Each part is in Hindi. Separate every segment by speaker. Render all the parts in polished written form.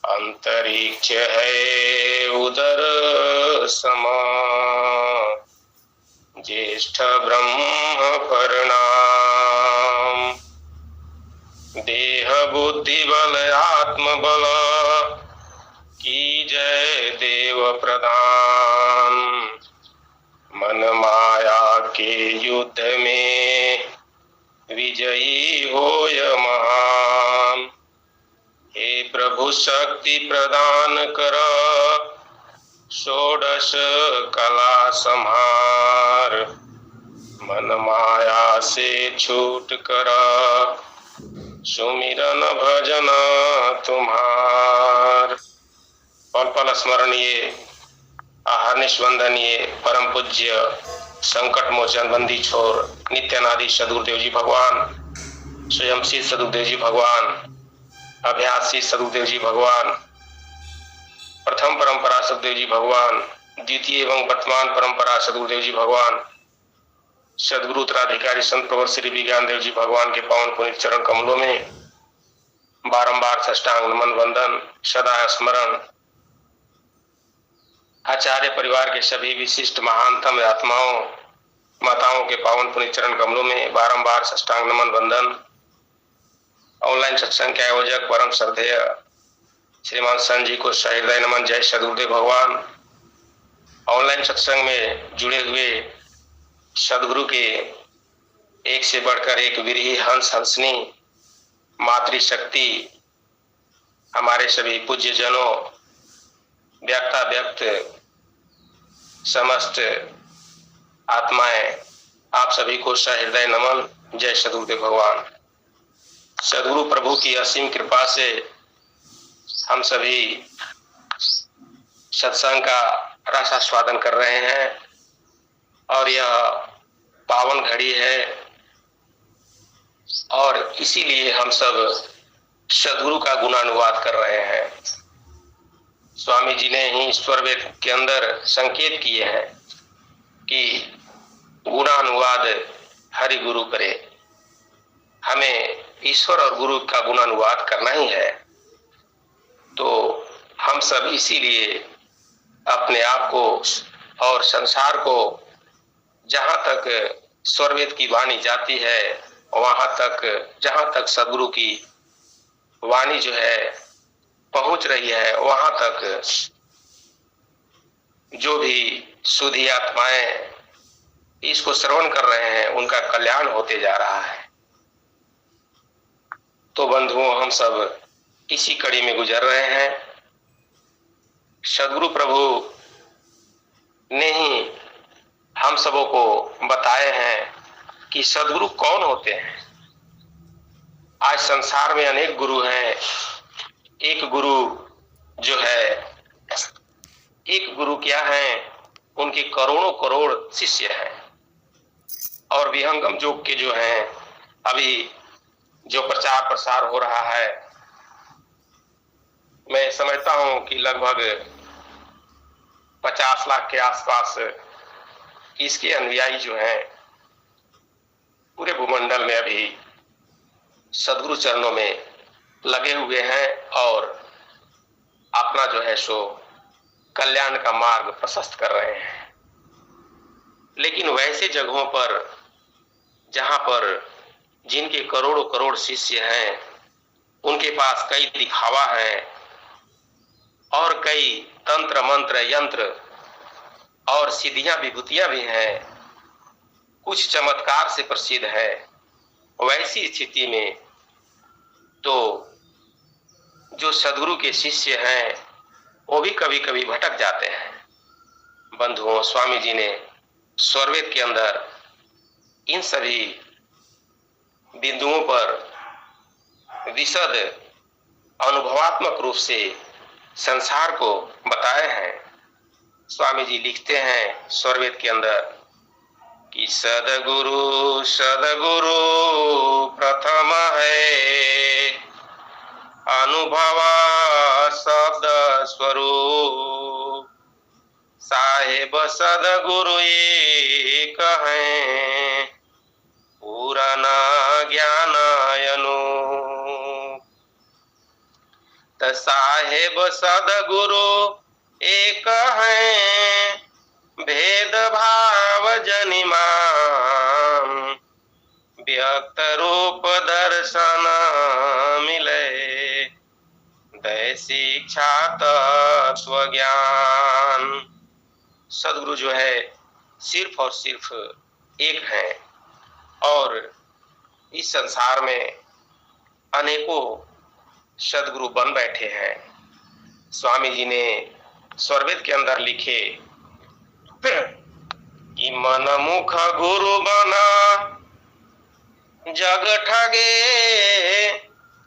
Speaker 1: अंतरिक्ष है उदर समा, ज्येष्ठ ब्रह्म प्रणाम। देह बुद्धि बल आत्म बल, की जय देव प्रदान। मन माया के युद्ध में विजयी होय महान। हे प्रभु शक्ति प्रदान कर, षोडश कला संहार। मन माया से छूट कर, सुमिरन भजन तुम्हार। पल पल स्मरणीय आहर्निश वंदनीय परम पूज्य संकट मोचन बंदी छोर नित्यानादि सदगुरुदेव जी भगवान, स्वयं श्री सदगुरुदेव जी भगवान, अभ्यासी सदगुरुदेव जी भगवान, प्रथम परंपरा सदगुरुदेव जी भगवान, द्वितीय एवं वर्तमान परंपरा सदगुरुदेव जी भगवान, सदगुरु उत्तराधिकारी संत प्रवर श्री विज्ञान देव जी भगवान के पावन पुनीत चरण कमलों में बारंबार साष्टांग नमन वंदन सदा स्मरण। आचार्य परिवार के सभी विशिष्ट महानतम आत्माओं माताओं के पावन पुनीत चरण कमलों में बारंबार साष्टांग नमन वंदन। ऑनलाइन सत्संग के आयोजक परम श्रद्धेय श्रीमान संत जी को सहृदय नमन। जय सदगुरुदेव भगवान। ऑनलाइन सत्संग में जुड़े हुए सदगुरु के एक से बढ़कर एक विरही हंस हंसनी मातृशक्ति हमारे सभी पूज्य जनों, व्यक्ता व्यक्त समस्त आत्माएं, आप सभी को सहृदय नमन। जय सदगुरुदेव भगवान। सदगुरु प्रभु की असीम कृपा से हम सभी सत्संग का रसास्वादन कर रहे हैं और यह पावन घड़ी है और इसीलिए हम सब सदगुरु का गुणानुवाद कर रहे हैं। स्वामी जी ने ही ईश्वर वेद के अंदर संकेत किए हैं कि गुणानुवाद हरि गुरु करे। हमें ईश्वर और गुरु का गुणानुवाद करना ही है। तो हम सब इसीलिए अपने आप को और संसार को जहां तक स्वरवेद की वाणी जाती है वहां तक, जहां तक सदगुरु की वाणी जो है पहुंच रही है, वहां तक जो भी सुधी आत्माएं इसको श्रवण कर रहे हैं उनका कल्याण होते जा रहा है। तो बंधुओं, हम सब इसी कड़ी में गुजर रहे हैं। सदगुरु प्रभु ने ही हम सबों को बताए हैं कि सदगुरु कौन होते हैं। आज संसार में अनेक गुरु हैं। एक गुरु जो है, एक गुरु क्या है, उनके करोड़ों करोड़ शिष्य हैं। और विहंगम योग के जो हैं, अभी जो प्रचार प्रसार हो रहा है, मैं समझता हूं कि लगभग 50 लाख के आसपास इसके अनुयायी जो हैं पूरे भूमंडल में अभी सदगुरु चरणों में लगे हुए हैं और अपना जो है सो कल्याण का मार्ग प्रशस्त कर रहे हैं। लेकिन वैसे जगहों पर जहां पर जिनके करोड़ों करोड़ शिष्य हैं, उनके पास कई दिखावा है और कई तंत्र मंत्र यंत्र और सिद्धियां विभूतियां भी हैं, कुछ चमत्कार से प्रसिद्ध है। वैसी स्थिति में तो जो सदगुरु के शिष्य हैं वो भी कभी कभी भटक जाते हैं। बंधुओं, स्वामी जी ने स्वरवेद के अंदर इन सभी बिंदुओं पर विशद अनुभवात्मक रूप से संसार को बताए हैं। स्वामी जी लिखते हैं स्वरवेद के अंदर कि सदगुरु सदगुरु प्रथम है, अनुभवा शब्द स्वरूप। साहेब सदगुरु एक हैं, पूरन ज्ञान अनूप। साहेब सदगुरु एक हैं, भेद भाव जनिमान, व्यक्त रूप दर्शन मिले, दय शिक्षा तत्व ज्ञान। सदगुरु जो है सिर्फ और सिर्फ एक है और इस संसार में अनेकों सदगुरु बन बैठे हैं। स्वामी जी ने स्वरवेद के अंदर लिखे कि मन मुख गुरु बना जग ठगे,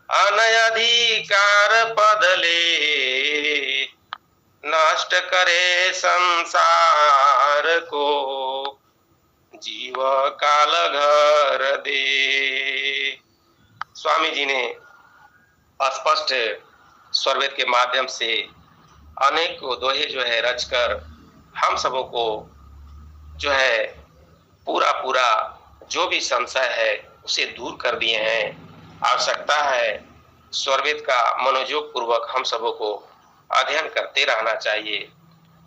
Speaker 1: अनधिकार पद ले, नष्ट करे संसार को, जीव काल घर दे। स्वामी जी ने स्पष्ट स्वरवेद के माध्यम से अनेक दोहे जो है रचकर हम सबों को जो है पूरा पूरा जो भी संशय है उसे दूर कर दिए हैं। आवश्यकता है स्वरवेद का मनोयोग पूर्वक हम सबों को अध्ययन करते रहना चाहिए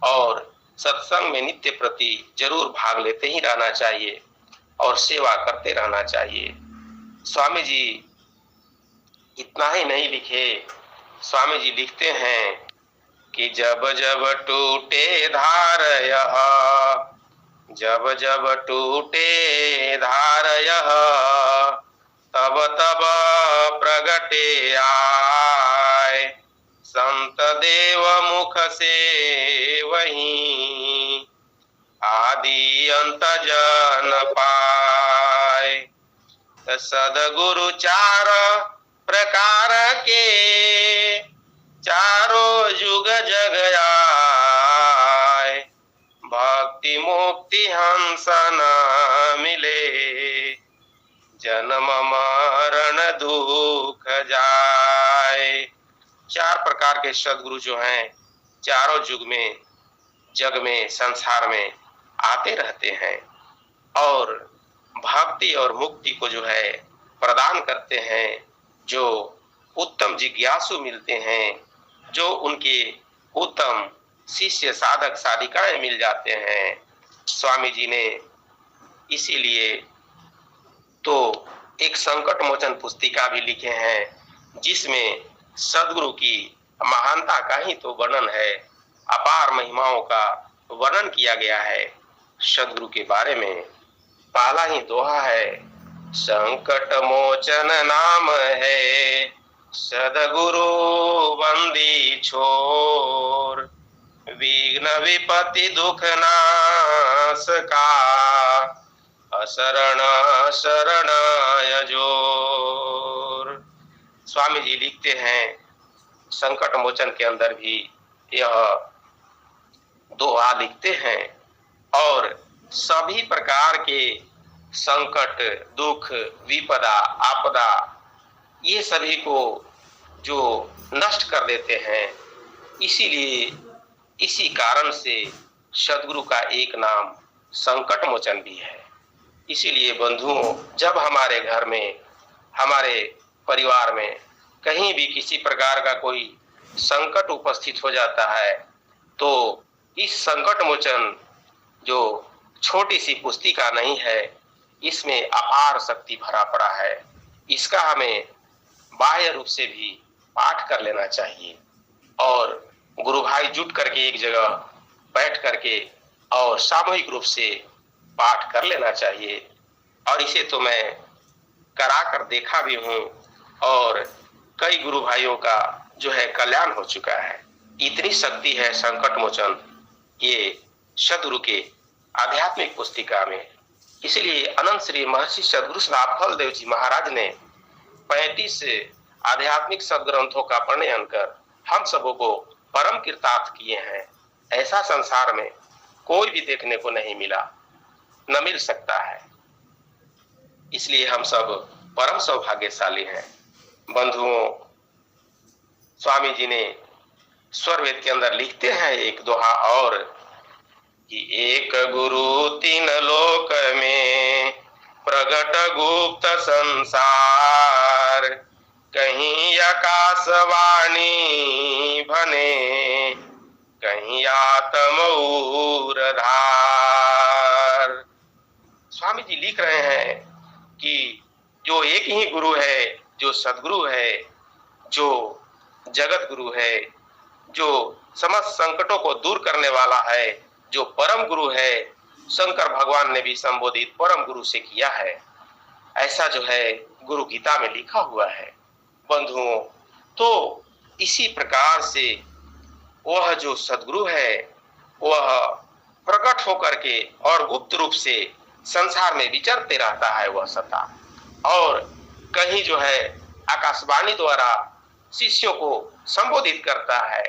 Speaker 1: और सत्संग में नित्य प्रति जरूर भाग लेते ही रहना चाहिए और सेवा करते रहना चाहिए। स्वामी जी इतना ही नहीं लिखे, स्वामी जी लिखते हैं कि जब जब टूटे धार यह, जब जब टूटे धार यह, तब तब प्रगटे आए, संत देव मुख से वहीं, आदि अंत जन पाए। सदगुरु चार प्रकार के, चारों युग जग आए, भक्ति मुक्ति हंस न मिले, जन्म मरण दुख जाए। चार प्रकार के सदगुरु जो हैं चारों युग में जग में संसार में आते रहते हैं और भक्ति और मुक्ति को जो है प्रदान करते हैं। जो उत्तम जिज्ञासु मिलते हैं, जो उनके उत्तम शिष्य साधक साधिकाएं मिल जाते हैं। स्वामी जी ने इसीलिए तो एक संकट मोचन पुस्तिका भी लिखे हैं जिसमें सदगुरु की महानता का ही तो वर्णन है, अपार महिमाओं का वर्णन किया गया है। सदगुरु के बारे में पहला ही दोहा है, संकट मोचन नाम है, सदगुरु बंदी छोर, विघ्न विपत्ति दुख नाश का, असरण शरण जोर। स्वामी जी लिखते हैं संकट मोचन के अंदर भी यह दोहा लिखते हैं और सभी प्रकार के संकट दुख विपदा आपदा ये सभी को जो नष्ट कर देते हैं। इसीलिए इसी कारण से सदगुरु का एक नाम संकट मोचन भी है। इसीलिए बंधुओं, जब हमारे घर में हमारे परिवार में कहीं भी किसी प्रकार का कोई संकट उपस्थित हो जाता है तो इस संकट मोचन जो छोटी सी पुस्तिका नहीं है, इसमें अपार शक्ति भरा पड़ा है। इसका हमें बाह्य रूप से भी पाठ कर लेना चाहिए और गुरु भाई जुट करके एक जगह बैठ करके और सामूहिक रूप से पाठ कर लेना चाहिए। और इसे तो मैं करा कर देखा भी हूँ और कई गुरु भाइयों का जो है कल्याण हो चुका है। इतनी शक्ति है संकट मोचन ये सदगुरु के आध्यात्मिक पुस्तिका में। इसलिए अनंत श्री महर्षि सदगुरु श्री देव जी महाराज ने 35 आध्यात्मिक सदग्रंथों का प्रणयन कर हम सबों को परम कृतार्थ किए हैं। ऐसा संसार में कोई भी देखने को नहीं मिला, न मिल सकता है। इसलिए हम सब परम सौभाग्यशाली हैं। बंधुओं, स्वामी जी ने स्वरवेद के अंदर लिखते हैं एक दोहा और कि एक गुरु तीन लोक में प्रगट गुप्त संसार, कहीं आकाशवाणी भने, कहीं आत्मऊर धार। स्वामी जी लिख रहे हैं कि जो एक ही गुरु है, जो सदगुरु है, जो जगत गुरु है, जो समस्त संकटों को दूर करने वाला है, जो परम गुरु है, शंकर भगवान ने भी संबोधित परम गुरु से किया है। ऐसा जो है गुरु गीता में लिखा हुआ है। बंधुओं, तो इसी प्रकार से वह जो सदगुरु है वह प्रकट होकर के और गुप्त रूप से संसार में विचरते रहता है वह सत्ता, और कहीं जो है आकाशवाणी द्वारा शिष्यों को संबोधित करता है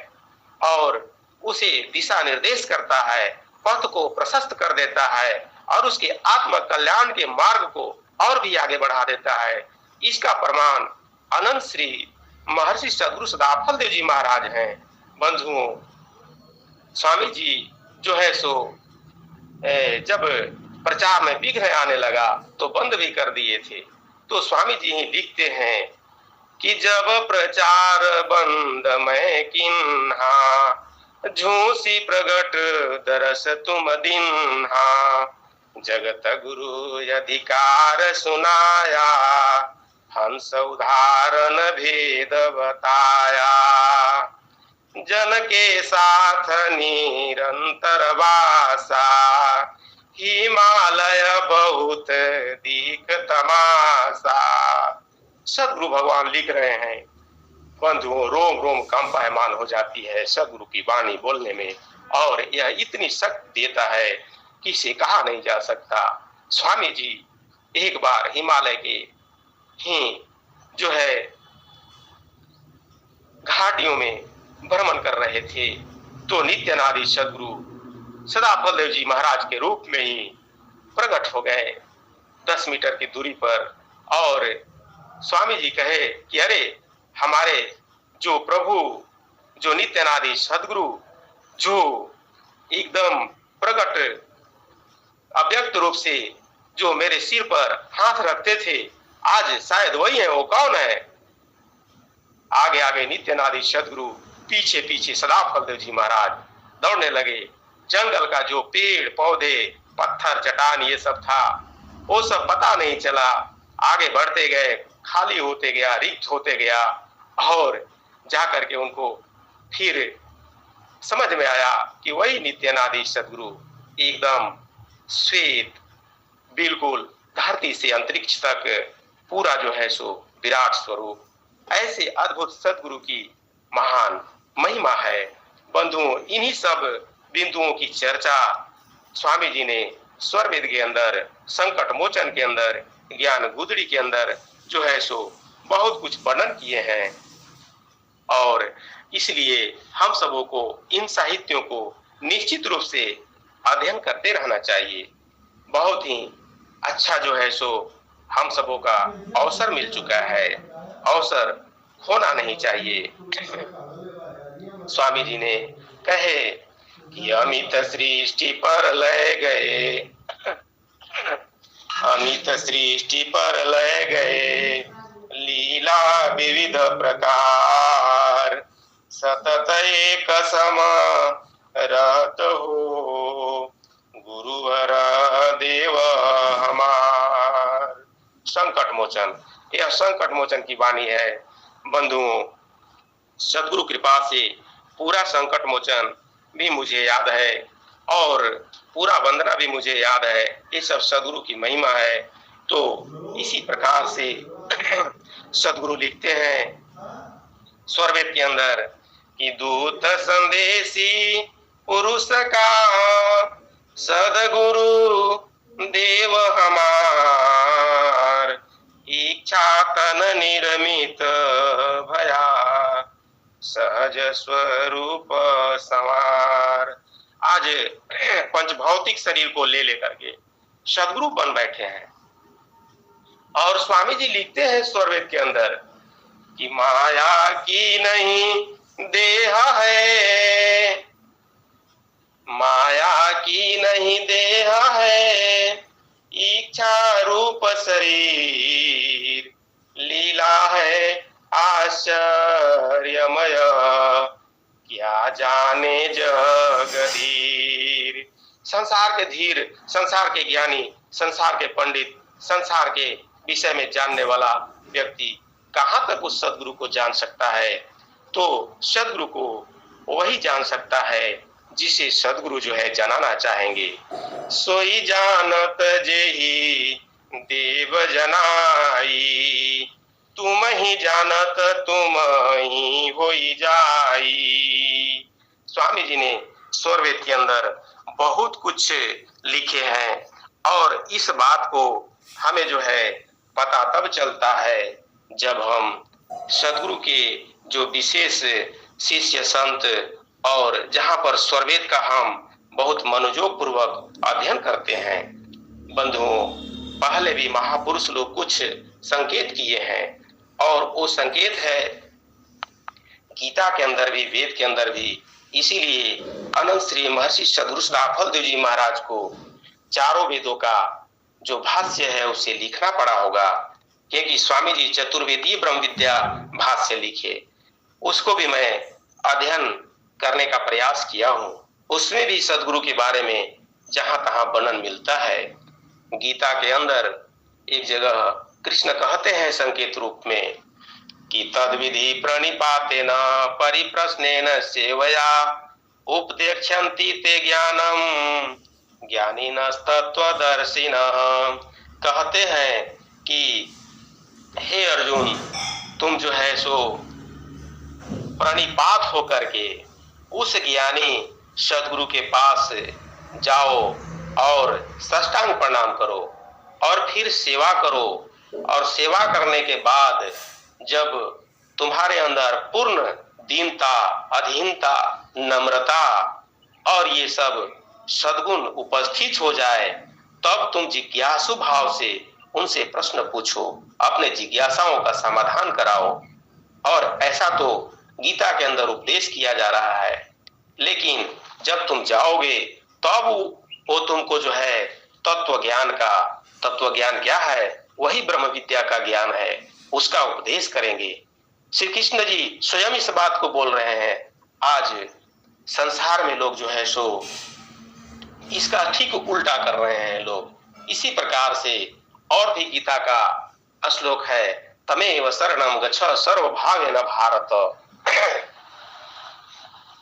Speaker 1: और उसे दिशा निर्देश करता है, पथ को प्रशस्त कर देता है और उसके आत्म कल्याण के मार्ग को और भी आगे बढ़ा देता है। इसका प्रमाण अनंत श्री महर्षि सदगुरु सदाफल देव जी महाराज हैं। बंधुओं, स्वामी जी जो है सो जब प्रचार में विघ्न आने लगा तो बंद भी कर दिए थे। तो स्वामी जी ही लिखते हैं कि जब प्रचार बंद मैं किन्हा, झूसी प्रगट दरस तुम दिन्हा, जगत गुरु अधिकार सुनाया, हंस उदाहरण भेद बताया, जन के साथ निरंतर वासा, हिमालय बहुत दीख तमाशा। सदगुरु भगवान लिख रहे हैं। बंधुओं, रोम रोम कंपायमान हो जाती है सदगुरु की वाणी बोलने में, और यह इतनी शक्ति देता है कि इसे कहा नहीं जा सकता। स्वामी जी एक बार हिमालय के ही जो है घाटियों में भ्रमण कर रहे थे, तो नित्यानादि सदगुरु सदाफल देव जी महाराज के रूप में ही प्रकट हो गए 10 मीटर की दूरी पर, और स्वामी जी कहे कि अरे हमारे जो प्रभु, जो नित्यानादि सदगुरु, जो एकदम प्रकट अव्यक्त रूप से जो मेरे सिर पर हाथ रखते थे, आज शायद वही है। वो कौन है? आगे आगे नित्यानादि सदगुरु, पीछे पीछे सदाफल देव जी महाराज दौड़ने लगे। जंगल का जो पेड़ पौधे पत्थर चट्टान ये सब था, वो सब पता नहीं चला। आगे बढ़ते गए, खाली होते गया, रिक्त होते गया, और जाकर के उनको फिर समझ में आया कि वही नित्यानादि सदगुरु एकदम श्वेत, बिल्कुल धरती से अंतरिक्ष तक पूरा जो है सो विराट स्वरूप। ऐसे अद्भुत सदगुरु की महान महिमा है। बंधुओं, इन्हीं सब बिंदुओं की चर्चा स्वामी जी ने स्वरवेद के अंदर, संकट मोचन के अंदर, ज्ञान गुदड़ी के अंदर जो है सो बहुत कुछ वर्णन किए हैं, और इसलिए हम सबों को इन साहित्यों को निश्चित रूप से अध्ययन करते रहना चाहिए। बहुत ही अच्छा जो है सो हम सबों का अवसर मिल चुका है, अवसर खोना नहीं चाहिए। स्वामी जी ने कहे कि अमित सृष्टि पर लय गए, अमित सृष्टि पर लय गए, लीला विविध प्रकार, सतत एक सम रहत हो, गुरुवर देव हमार। संकट मोचन, यह संकट मोचन की वाणी है। बंधुओं, सदगुरु कृपा से पूरा संकट मोचन भी मुझे याद है, और पूरा वंदना भी मुझे याद है। ये सब सदगुरु की महिमा है। तो इसी प्रकार से सदगुरु लिखते हैं स्वरवेद के अंदर कि दूत संदेशी पुरुष का, सदगुरु देव हमार, इच्छा तन निर्मित भया, सहज स्वरूप संवार। आज पंचभौतिक शरीर को ले लेकर के सदगुरु बन बैठे हैं, और स्वामी जी लिखते हैं स्वरवेद के अंदर कि माया की नहीं देह है, माया की नहीं देह है, इच्छा रूप शरीर, लीला है आश्चर्यमय, क्या जाने जगदीर। संसार के धीर, संसार के ज्ञानी, संसार के पंडित, संसार के विषय में जानने वाला व्यक्ति कहां तक उस सदगुरु को जान सकता है? तो सदगुरु को वही जान सकता है जिसे सदगुरु जो है जनाना चाहेंगे। सोई जानत जेहि देव जनाई, तुम ही जानत तुम ही होई जाई। स्वामी जी ने स्वरवेद के अंदर बहुत कुछ लिखे हैं और इस बात को हमें जो है पता तब चलता है जब हम सदगुरु के जो विशेष शिष्य संत और जहां पर स्वरवेद का हम बहुत मनोयोग पूर्वक अध्ययन करते हैं। बंधुओं, पहले भी महापुरुष लोग कुछ संकेत किए हैं और वो संकेत है गीता के अंदर भी, वेद के अंदर भी। इसीलिए अनंत श्री महर्षि सद्गुरु सदाफल देव जी महाराज को चारों वेदों का जो भाष्य है उसे लिखना पड़ा होगा, क्योंकि स्वामी जी चतुर्वेदीय ब्रह्म विद्या भाष्य लिखे। उसको भी मैं अध्ययन करने का प्रयास किया हूँ। उसमें भी सदगुरु के बारे में जहां तहां वर्णन मिलता है। गीता के अंदर एक जगह कृष्ण कहते हैं संकेत रूप में कि तद्विधि प्रणिपातेन परिप्रश्नेन सेवया उपदेक्षन्ति ते ज्ञानम ज्ञानिनस्तत्वदर्शिनः। कहते हैं कि हे अर्जुन, तुम जो है सो प्रणिपात होकर के उस ज्ञानी सदगुरु के पास जाओ और साष्टांग प्रणाम करो और फिर सेवा करो। और सेवा करने के बाद जब तुम्हारे अंदर पूर्ण दीनता, अधीनता, नम्रता और ये सब सद्गुण उपस्थित हो जाए, तब तुम जिज्ञासु भाव से उनसे प्रश्न पूछो, अपने जिज्ञासाओं का समाधान कराओ। और ऐसा तो गीता के अंदर उपदेश किया जा रहा है। लेकिन जब तुम जाओगे तब वो तुमको जो है तत्व ज्ञान का, तत्व ज्ञान क्या है? वही ब्रह्म विद्या का ज्ञान है, उसका उपदेश करेंगे। श्री कृष्ण जी स्वयं इस बात को बोल रहे हैं। आज संसार में लोग जो है सो इसका ठीक उल्टा कर रहे हैं लोग। इसी प्रकार से और भी गीता का श्लोक है, तमेव शरणं गच्छ सर्वभावेन भारत।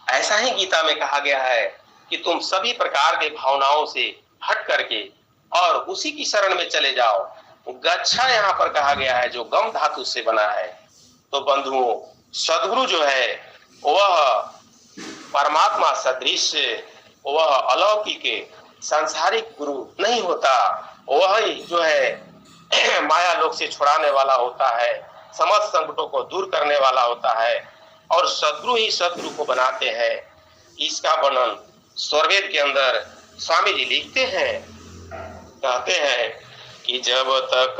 Speaker 1: ऐसा ही गीता में कहा गया है कि तुम सभी प्रकार के भावनाओं से हट करके और उसी की शरण में चले जाओ। गच्छा यहाँ पर कहा गया है जो गम धातु से बना है। तो बंधुओं, सदगुरु जो है वह परमात्मा सदृश, वह अलौकिक सांसारिक गुरु नहीं होता। वह ही जो है माया लोक से छुड़ाने वाला होता है, समस्त संकटों को दूर करने वाला होता है और सदगुरु ही सदगुरु को बनाते हैं। इसका वर्णन स्वरवेद के अंदर स्वामी जी लिखते हैं, कहते हैं कि जब तक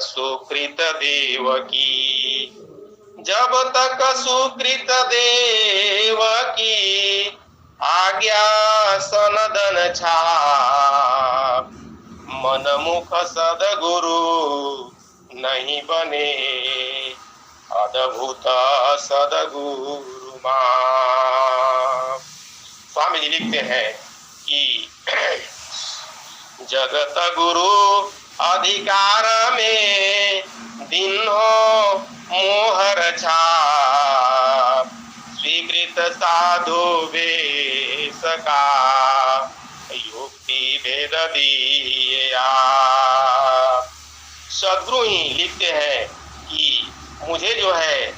Speaker 1: सुकृत देव की, जब तक सुकृत देव की आज्ञा सनदन छाप, मन मुख सदगुरु नहीं बने अद्भुत सदगुरु मां। स्वामी जी लिखते हैं कि जगत गुरु अधिकार में दिन्हो मोहर छाप, स्वीकृत साधु वेश का युक्ति भेद दिए आप। सदगुरु ही लिखते हैं कि मुझे जो है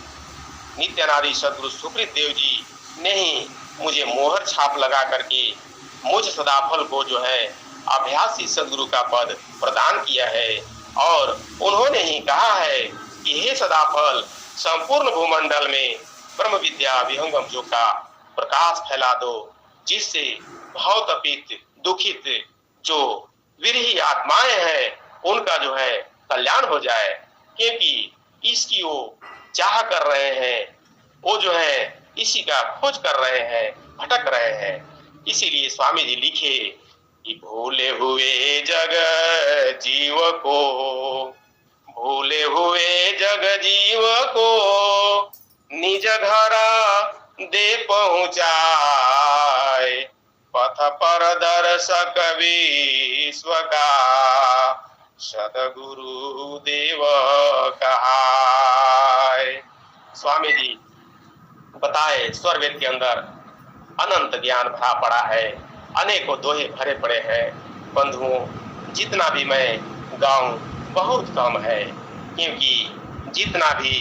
Speaker 1: नित्यानादि सदगुरु सुकृत देव जी ने ही मुझे मोहर छाप लगा करके मुझ सदाफल को जो है अभ्यासी सदगुरु का पद प्रदान किया है। और उन्होंने ही कहा है कि हे सदाफल, संपूर्ण भूमंडल में ब्रह्म विद्या विहंगम जो का प्रकाश फैला दो, जिससे भवतपित दुखित जो विरही आत्माएं हैं उनका जो है कल्याण हो जाए। क्योंकि इसकी वो चाह कर रहे हैं, वो जो है इसी का खोज कर रहे हैं, भटक रहे हैं। इसीलिए स्वामी जी लिखे कि भूले हुए जग जीव को भूले हुए जग जीव को निज घर दे पहुँचाए, पथ पर दर्शक विश्व का सदगुरु देव कहाय। स्वामी जी बताए स्वर वेद के अंदर अनंत ज्ञान भरा पड़ा है, अनेकों दोहे भरे पड़े हैं। बंधुओं, जितना भी मैं गाऊं बहुत कम है, क्योंकि जितना भी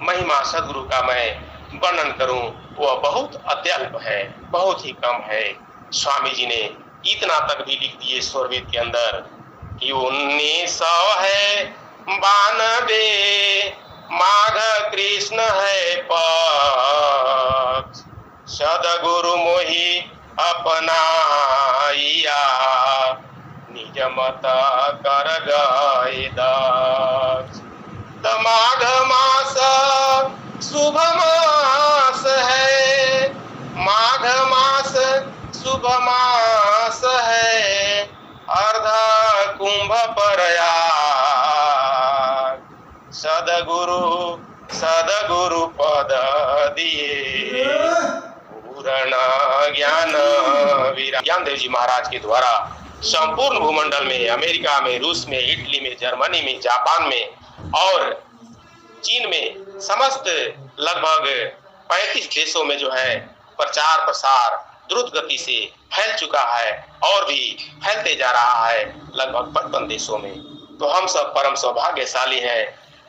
Speaker 1: महिमा सदगुरु का मैं वर्णन करूं वह बहुत अत्यल्प है, बहुत ही कम है। स्वामी जी ने इतना तक भी लिख दिए स्वर वेद के अंदर कि 1900 है 92 माघ कृष्ण है पक्ष, सदगुरु मोहि अपनाइया, निज मत कर गए दक्ष। माघ मास शुभ मास है, माघ मास शुभ मास है, अर्ध कुंभ प्रयाग, सदगुरु पद दिए पूर्ण ज्ञान विराज। ज्ञानदेव जी महाराज के द्वारा संपूर्ण भूमंडल में, अमेरिका में, रूस में, इटली में, जर्मनी में, जापान में और चीन में, समस्त लगभग 35 देशों में जो है प्रचार प्रसार द्रुत गति से फैल चुका है और भी फैलते जा रहा है लगभग 55 देशों में। तो हम सब परम सौभाग्यशाली हैं।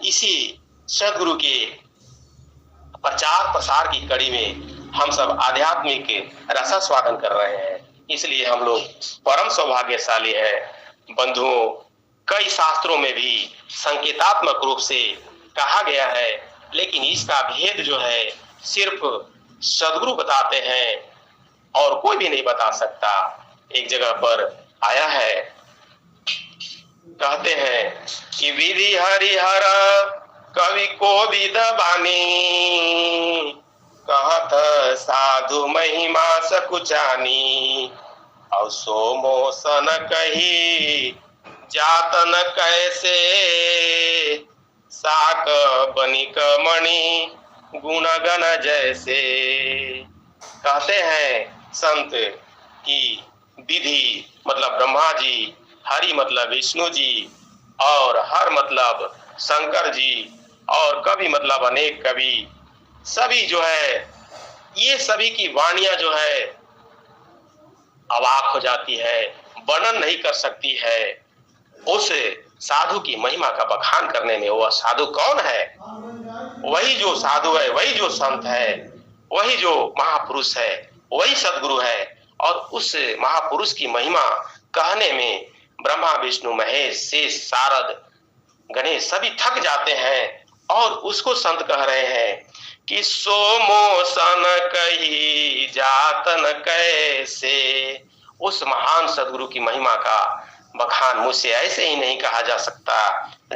Speaker 1: इसी सदगुरु के प्रचार प्रसार की कड़ी में हम सब आध्यात्मिक रसास्वादन कर रहे हैं, इसलिए हम लोग परम सौभाग्यशाली हैं। बंधुओं, कई शास्त्रों में भी संकेतात्मक रूप से कहा गया है, लेकिन इसका भेद जो है सिर्फ सदगुरु बताते हैं और कोई भी नहीं बता सकता। एक जगह पर आया है, कहते हैं कि विधि हरिहर कवि कोविद बानी, कहत साधु महिमा सकुचानी, और सोमो सन कही जातन कैसे, साक बनिक मणि गुणगण जैसे। कहते हैं संत कि विधि मतलब ब्रह्मा जी, हरि मतलब विष्णु जी, और हर मतलब शंकर जी, और कवि मतलब अनेक कवि, सभी जो है ये सभी की वाणियां जो है अवाक हो जाती है, वर्णन नहीं कर सकती है उस साधु की महिमा का बखान करने में। वह साधु कौन है? वही जो साधु है, वही जो संत है, वही जो महापुरुष है, वही सदगुरु है। और उस महापुरुष की महिमा कहने में ब्रह्मा विष्णु महेश शेष शारद गणेश सभी थक जाते हैं और उसको संत कह रहे हैं कि सोमो सन कही जातन कैसे। उस महान सदगुरु की महिमा का बखान मुझसे ऐसे ही नहीं कहा जा सकता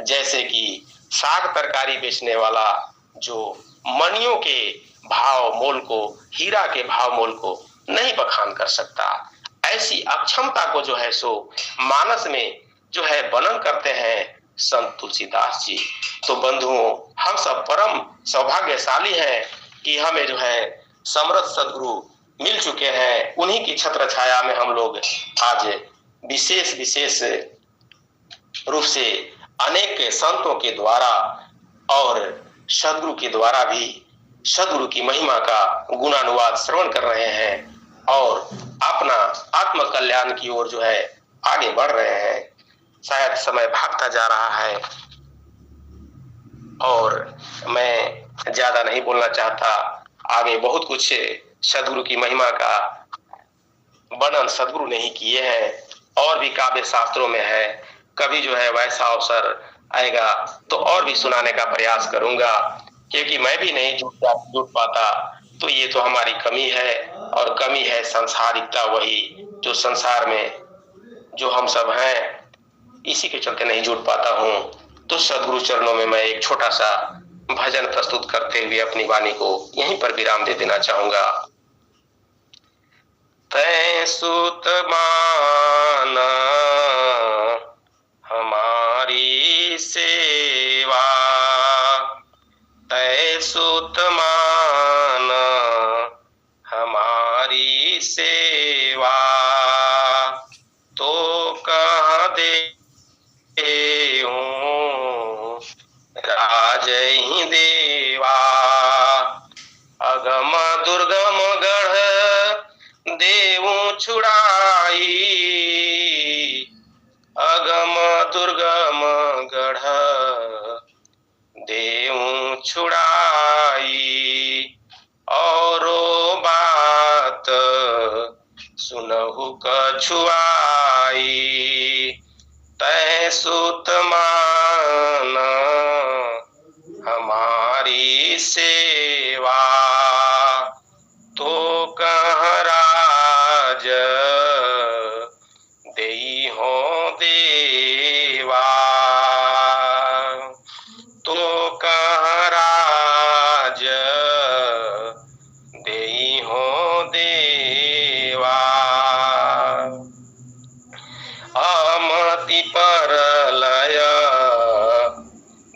Speaker 1: जैसे कि साग तरकारी बेचने वाला जो मणियों के भाव मोल को, हीरा के भाव मोल को नहीं बखान कर सकता। ऐसी अक्षमता को जो है सो मानस में जो है वर्णन करते हैं संत तुलसीदास जी। तो बंधुओं, हम सब परम सौभाग्यशाली हैं कि हमें जो है समर्थ सदगुरु मिल चुके हैं। उन्हीं की छत्र छाया में हम लोग आज विशेष रूप से अनेक संतों के द्वारा और सदगुरु के द्वारा भी सदगुरु की महिमा का गुणानुवाद श्रवण कर रहे हैं और अपना आत्म कल्याण की ओर जो है आगे बढ़ रहे हैं। शायद समय भागता जा रहा है और मैं ज्यादा नहीं बोलना चाहता। आगे बहुत कुछ सदगुरु की महिमा का वर्णन सदगुरु ने ही किए हैं और भी काव्य शास्त्रों में है। कभी जो है वैसा अवसर आएगा तो और भी सुनाने का प्रयास करूंगा, क्योंकि मैं भी नहीं जुट पाता। तो ये तो हमारी कमी है और कमी है संसारिकता, वही जो संसार में जो हम सब हैं इसी के चलते नहीं जुट पाता हूँ। तो सदगुरु चरणों में मैं एक छोटा सा भजन प्रस्तुत करते हुए अपनी वाणी को यहीं पर विराम दे देना चाहूंगा। तै सुत मान हमारी सेवा, तै सुत मान हमारी सेवा, तो कह दे राजहि देवा। अगम दुर्गम गढ़ देवु छुड़ाई, अगम दुर्गम गढ़ देवु छुड़ाई, औरो बात सुनहु कछुआई, तै सुत मान हमारी सेवा, तो कह राज देई हो देवा, तो कह राज देई हो देवा। अमति पर लय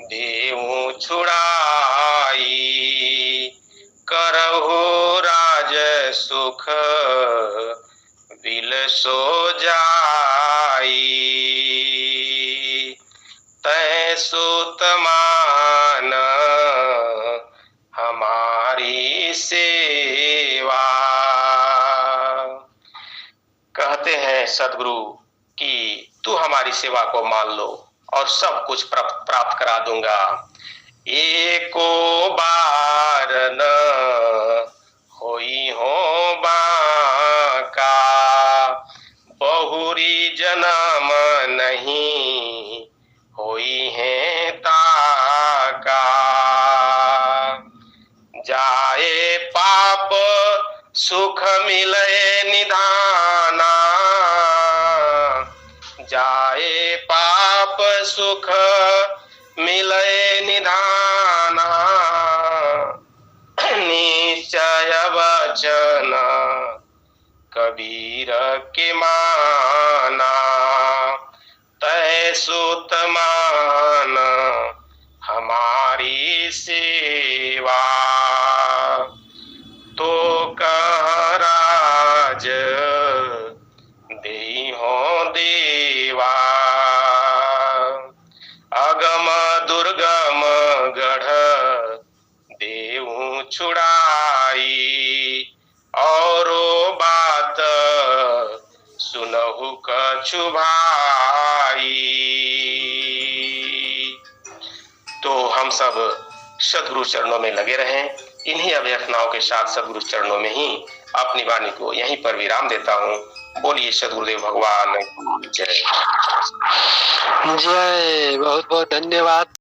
Speaker 1: देवु छुड़ाई, करहु राज सुख विल सो जाई, तै सुत मान हमारी सेवा। कहते हैं सदगुरु कि तू हमारी सेवा को मान लो और सब कुछ प्राप्त करा दूंगा। एको बार न होई हो बाका, बहुरी जन्म नहीं होई है ताका, जाए पाप सुख मिले निधाना, जाए पाप सुख मिले निधाना, निश्चय वचन कबीर के माना, तै सुत मान हमारी सेवा, तो कह राज देई हो देवा। अगम दुर्गम गढ़ देवु छुड़ाई, औरो बात सुनहु कछु भाई। तो हम सब सदगुरु चरणों में लगे रहें। इन्हीं अभ्यर्थनाओं के साथ सदगुरु चरणों में ही अपनी वाणी को यहीं पर विराम देता हूँ। बोलिए सदगुरुदेव भगवान की जय।
Speaker 2: जय। बहुत बहुत धन्यवाद।